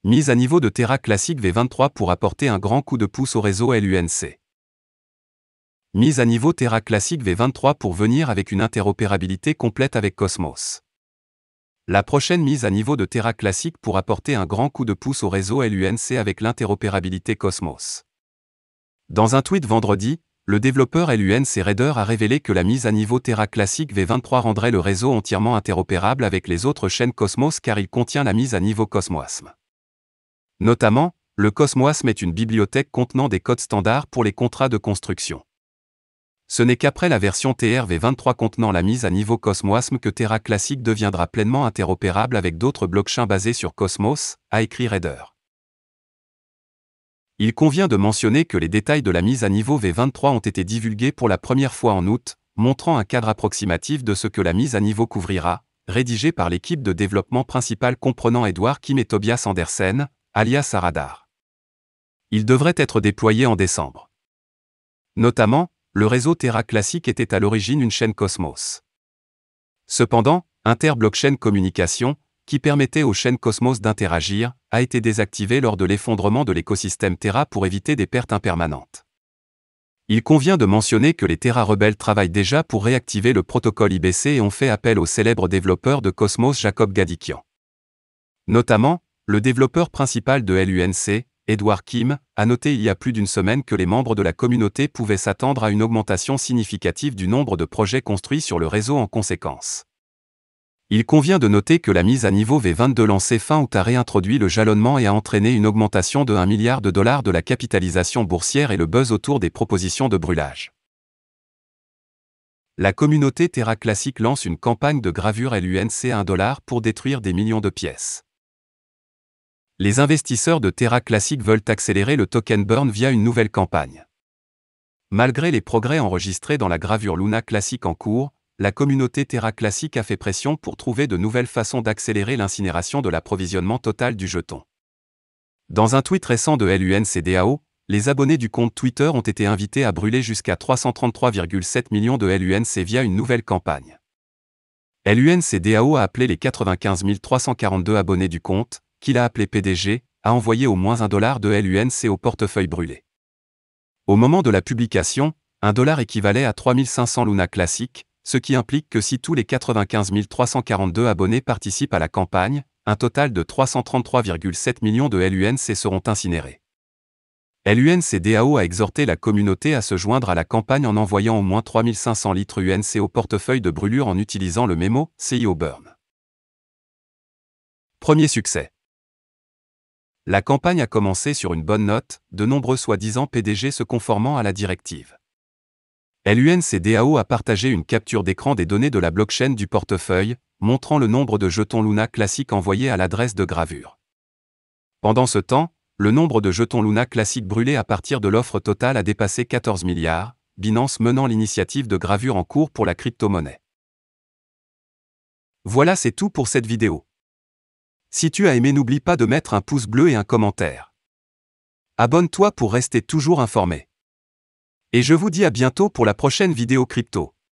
Mise à niveau de Terra Classic V23 pour apporter un grand coup de pouce au réseau LUNC. Mise à niveau Terra Classic V23 pour venir avec une interopérabilité complète avec Cosmos. La prochaine mise à niveau de Terra Classic pour apporter un grand coup de pouce au réseau LUNC avec l'interopérabilité Cosmos. Dans un tweet vendredi, le développeur LUNC Raider a révélé que la mise à niveau Terra Classic V23 rendrait le réseau entièrement interopérable avec les autres chaînes Cosmos car il contient la mise à niveau Cosmwasm. Notamment, le Cosmwasm est une bibliothèque contenant des codes standards pour les contrats de construction. Ce n'est qu'après la version TR-V23 contenant la mise à niveau Cosmwasm que Terra Classic deviendra pleinement interopérable avec d'autres blockchains basés sur Cosmos, a écrit Raider. Il convient de mentionner que les détails de la mise à niveau V23 ont été divulgués pour la première fois en août, montrant un cadre approximatif de ce que la mise à niveau couvrira, rédigé par l'équipe de développement principale comprenant Edward Kim et Tobias Andersen, alias Aradar. Il devrait être déployé en décembre. Notamment, le réseau Terra Classic était à l'origine une chaîne Cosmos. Cependant, Inter-Blockchain Communication, qui permettait aux chaînes Cosmos d'interagir, a été désactivé lors de l'effondrement de l'écosystème Terra pour éviter des pertes impermanentes. Il convient de mentionner que les Terra rebelles travaillent déjà pour réactiver le protocole IBC et ont fait appel au célèbre développeur de Cosmos Jacob Gadikian. Notamment, le développeur principal de LUNC, Edward Kim, a noté il y a plus d'une semaine que les membres de la communauté pouvaient s'attendre à une augmentation significative du nombre de projets construits sur le réseau en conséquence. Il convient de noter que la mise à niveau V22 lancée fin août a réintroduit le jalonnement et a entraîné une augmentation de $1 milliard de la capitalisation boursière et le buzz autour des propositions de brûlage. La communauté Terra Classic lance une campagne de gravure LUNC à $1 pour détruire des millions de pièces. Les investisseurs de Terra Classic veulent accélérer le token burn via une nouvelle campagne. Malgré les progrès enregistrés dans la gravure Luna Classic en cours, la communauté Terra Classic a fait pression pour trouver de nouvelles façons d'accélérer l'incinération de l'approvisionnement total du jeton. Dans un tweet récent de LUNC-DAO, les abonnés du compte Twitter ont été invités à brûler jusqu'à 333,7 millions de LUNC via une nouvelle campagne. LUNC-DAO a appelé les 95 342 abonnés du compte, qu'il a appelé PDG, à envoyer au moins $1 de LUNC au portefeuille brûlé. Au moment de la publication, $1 équivalait à 3500 Luna Classic, ce qui implique que si tous les 95 342 abonnés participent à la campagne, un total de 333,7 millions de LUNC seront incinérés. LUNC-DAO a exhorté la communauté à se joindre à la campagne en envoyant au moins 3500 litres UNC au portefeuille de brûlure en utilisant le mémo CIO Burn. Premier succès. La campagne a commencé sur une bonne note, de nombreux soi-disant PDG se conformant à la directive. LUNC-DAO a partagé une capture d'écran des données de la blockchain du portefeuille, montrant le nombre de jetons Luna Classic envoyés à l'adresse de gravure. Pendant ce temps, le nombre de jetons Luna Classic brûlés à partir de l'offre totale a dépassé 14 milliards, Binance menant l'initiative de gravure en cours pour la crypto-monnaie. Voilà, c'est tout pour cette vidéo. Si tu as aimé, n'oublie pas de mettre un pouce bleu et un commentaire. Abonne-toi pour rester toujours informé. Et je vous dis à bientôt pour la prochaine vidéo crypto.